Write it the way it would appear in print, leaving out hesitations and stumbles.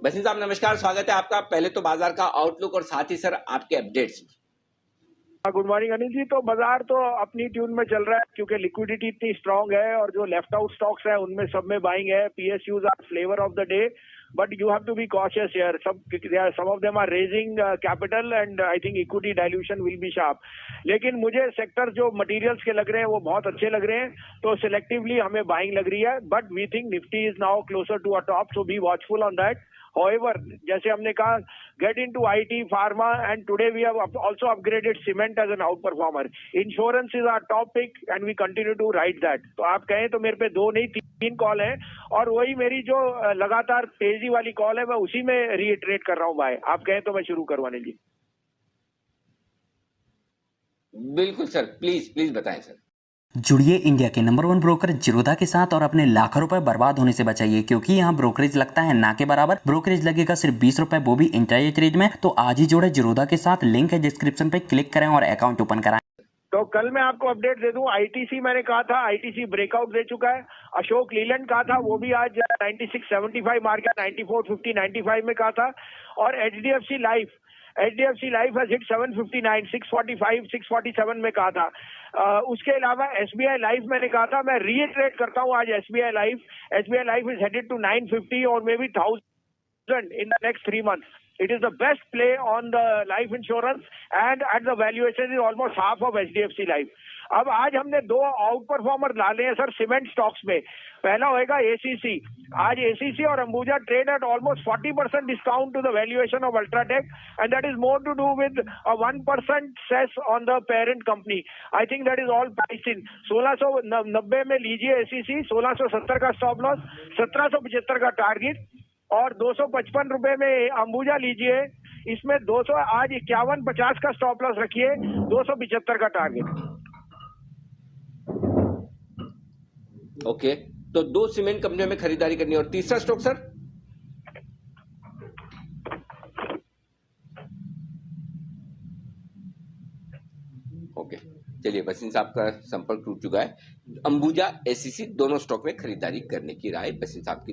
बसिन साहब नमस्कार, स्वागत है आपका। पहले तो बाजार का आउटलुक और साथ ही सर आपके updates. Good morning Anil ji. तो बाजार तो अपनी ट्यून में चल रहा है क्योंकि लिक्विडिटी इतनी स्ट्रांग है और जो लेफ्ट आउट स्टॉक्स है उनमें सब में बाइंग है। PSUs are flavour of the day, but you have to be cautious here. Some of them are raising capital and I think equity dilution will be sharp. लेकिन मुझे sector जो materials के लग रहे हैं वो बहुत अच्छे लग रहे हैं, तो सिलेक्टिवली हमें बाइंग लग रही है। But we think Nifty is now closer to a top, so be watchful on that. However, जैसे हमने कहा, get into IT, pharma, and today we have also upgraded cement as an outperformer. Insurance is our top pick, and we continue to ride that. तो आप कहें तो मेरे पे 2 नहीं 3 कॉल है, और वही मेरी जो लगातार तेजी वाली कॉल है मैं उसी में रीइटरेट कर रहा हूँ भाई। आप कहें तो मैं शुरू करवाने ली। बिल्कुल सर, प्लीज बताएं सर। जुड़िए इंडिया के नंबर 1 ब्रोकर जिरोधा के साथ और अपने लाखों रुपए बर्बाद होने से बचाइए, क्योंकि यहाँ ब्रोकरेज लगता है ना के बराबर। ब्रोकरेज लगेगा सिर्फ 20 रुपए, वो भी इंट्राडे ट्रेड में। तो आज ही जुड़े जिरोधा के साथ, लिंक है डिस्क्रिप्शन पे, क्लिक करें और अकाउंट ओपन कराएं। तो कल मैं आपको अपडेट दे दूं, आईटीसी मैंने कहा था, आईटीसी ब्रेकआउट दे चुका है। अशोक लीलैंड कहा था, वो भी आज 9675 मार गया, 9450 95 में कहा था। और एचडीएफसी लाइफ हैज हिट 759, 645 647 में कहा था। उसके अलावा एसबीआई लाइफ मैंने कहा था, मैं रीइटरेट करता हूं आज SBI life is headed to 950 और may be 1000 in the next 3 months. It is the best play on the life insurance, and at the valuation is almost half of HDFC Life. अब आज हमने 2 out performer डाले हैं sir cement stocks में। पहला होएगा ACC. आज ACC और Ambuja trade at almost 40% discount to the valuation of UltraTech, and that is more to do with 1% cess on the parent company. I think that is all priced in. 1690 में लीजिए ACC, 1670 का stop loss, 1775 का target, और 255 रुपए में अंबुजा लीजिए। इसमें 200 आज 5150 का स्टॉप लॉस रखिए, 275 का टारगेट। ओके, तो 2 सीमेंट कंपनियों में खरीदारी करनी है। और तीसरा स्टॉक सर? ओके, चलिए, बसिन साहब का संपर्क टूट चुका है। अंबुजा एसीसी दोनों स्टॉक में खरीदारी करने की राय बसिन साहब की।